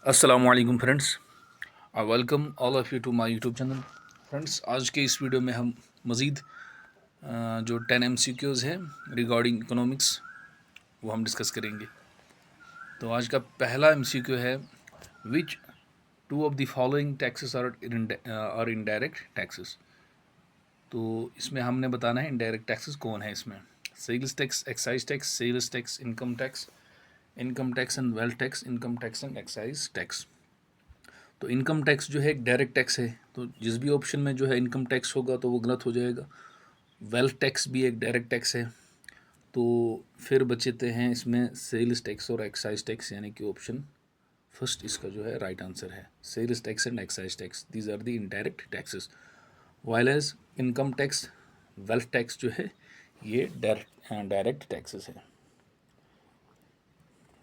अस्सलामुअलैकुम friends, welcome all of you to my YouTube channel. Friends, आज के इस वीडियो में हम मज़ीद जो 10 MCQs है रिगार्डिंग इकोनॉमिक्स वो हम डिस्कस करेंगे। तो आज का पहला MCQ है, which two of the following taxes are indirect taxes. तो इसमें हमने बताना है इनडायरेक्ट टैक्सेस कौन है। इसमें sales tax, excise tax, sales tax, income tax and wealth tax, income tax and excise tax. तो इनकम टैक्स जो है एक डायरेक्ट टैक्स है, तो जिस भी ऑप्शन में जो है इनकम टैक्स होगा तो वो गलत हो जाएगा। वेल्थ टैक्स भी एक डायरेक्ट टैक्स है। तो फिर बचते हैं इसमें सेल्स टैक्स और एक्साइज टैक्स, यानी कि ऑप्शन फर्स्ट इसका जो है राइट आंसर है। Sales tax and excise tax, these are the indirect taxes, while as income tax, wealth tax जो है ये डायरेक्ट टैक्सेस है।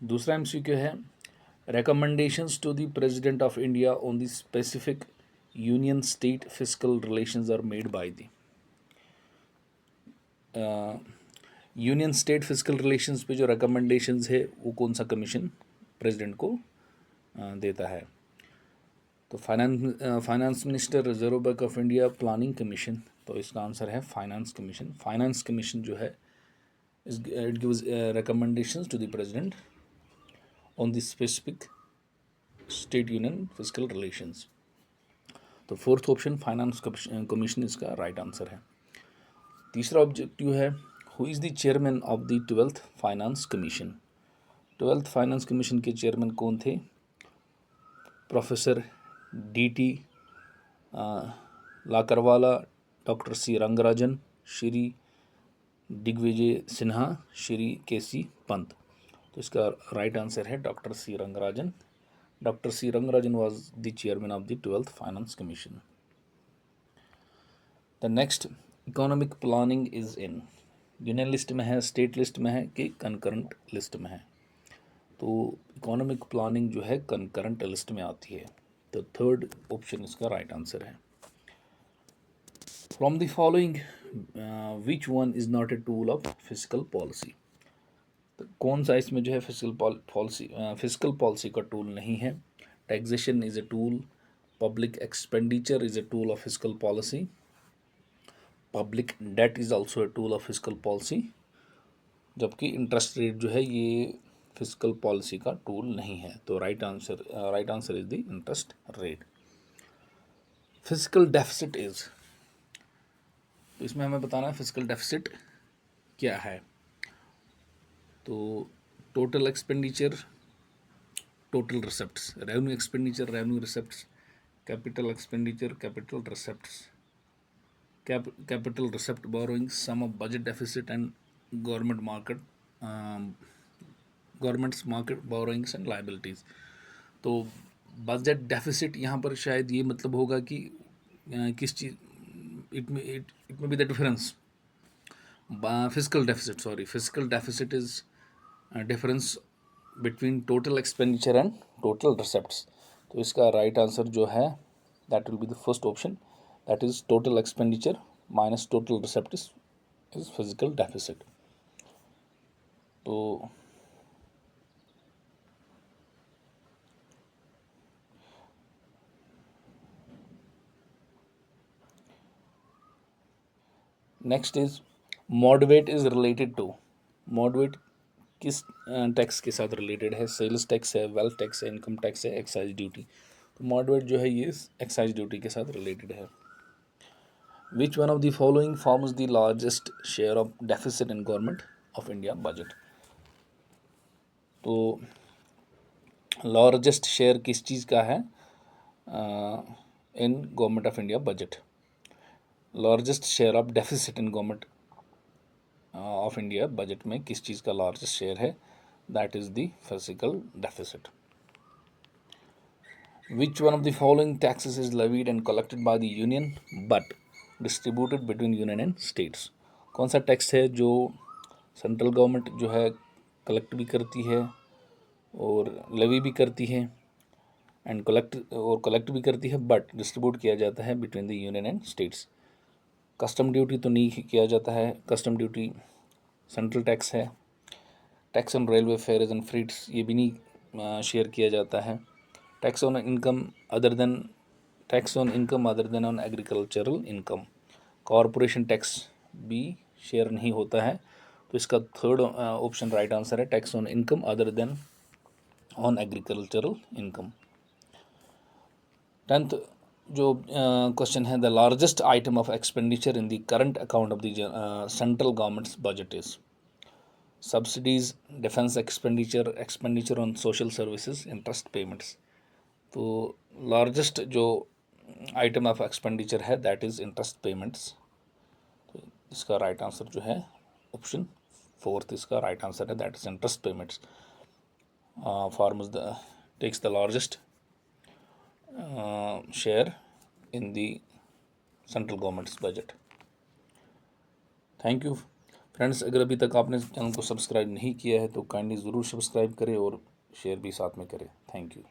दूसरा MCQ है, recommendations to the President of India on the specific union-state fiscal relations are made by the union state physical relations पे जो recommendations है वो कौन सा कमीशन प्रेसिडेंट को देता है। तो finance minister, reserve bank of India, planning commission, तो इसका आंसर है फाइनेंस कमीशन। फाइनेंस कमीशन जो है it gives recommendations to the president on the specific state union physical relations. तो फोर्थ ऑप्शन फाइनेंस कमीशन इसका राइट आंसर है। तीसरा objective है, who is the chairman of the 12th finance commission. 12th finance commission के चेयरमैन कौन थे? Professor DT Lakdawala, doctor C Rangarajan, Shri Digvijay Sinha, Shri KC Pant. तो इसका राइट आंसर है doctor C Rangarajan. Doctor C Rangarajan was the chairman of the 12th finance commission. The next, economic planning is in union list में है, state list में है कि कंकरेंट लिस्ट में है। तो इकोनॉमिक प्लानिंग जो है कंकरेंट लिस्ट में आती है। तो थर्ड ऑप्शन इसका राइट आंसर है। From the following which one is not a tool of physical policy. तो कौन सा इसमें जो है फिजिकल पॉलिसी का टूल नहीं है? Taxation is a tool, public expenditure is a tool of physical policy, public that is also a tool of physical policy, जबकि इंटरेस्ट रेट जो है ये फिजिकल पॉलिसी का टूल नहीं है। तो right answer is the interest rate. Physical deficit is, तो इसमें हमें बताना है फिजिकल डेफिसिट क्या है। तो total expenditure, total receipts, revenue expenditure, revenue receipts, capital expenditure, capital receipts, capital receipt borrowings, sum of budget deficit and government's market borrowings and liabilities। तो budget deficit यहाँ पर शायद ये मतलब होगा कि किस चीज़, it may be the difference physical deficit is difference between total expenditure and total receipts. तो इसका राइट आंसर जो है that will be the first option, that is total expenditure minus total receipt is physical deficit। तो next is MODVAT is related to, MODVAT किस tax के साथ related है? Sales tax है, वेल्थ टैक्स है, income tax है, excise duty. तो MODVAT जो है ये एक्साइज ड्यूटी के साथ रिलेटेड है। Which one of the following forms the largest share of deficit in government of India budget? तो लार्जेस्ट शेयर किस चीज़ का है in government of India budget? Largest share of deficit in government of India budget में किस चीज़ का largest share है? That is the fiscal deficit. Which one of the following taxes is levied and collected by the union but distributed between union and states? कौन सा tax है जो central government जो है कलेक्ट भी करती है और लेवी भी करती है एंड कलेक्ट भी करती है, बट डिस्ट्रीब्यूट किया जाता है between the union and states? Custom duty तो नहीं किया जाता है, कस्टम ड्यूटी सेंट्रल टैक्स है। Tax on railway fares and freights ये भी नहीं शेयर किया जाता है। Tax on income other than on agricultural income. Corporation tax भी शेयर नहीं होता है, तो इसका थर्ड ऑप्शन राइट आंसर है, tax on income other than on agricultural इनकम। 10th जो क्वेश्चन है, the largest item of expenditure in the current account of the central government's budget is subsidies, defence expenditure on social services, interest payments. तो largest जो item of expenditure है that is interest payments. तो इसका right answer जो है option 4 इसका right answer है, that is interest payments. Farmers takes the largest share in the central government's budget. Thank you friends, अगर अभी तक आपने चैनल को सब्सक्राइब नहीं किया है तो काइंडली ज़रूर सब्सक्राइब करें और शेयर भी साथ में करें। Thank you.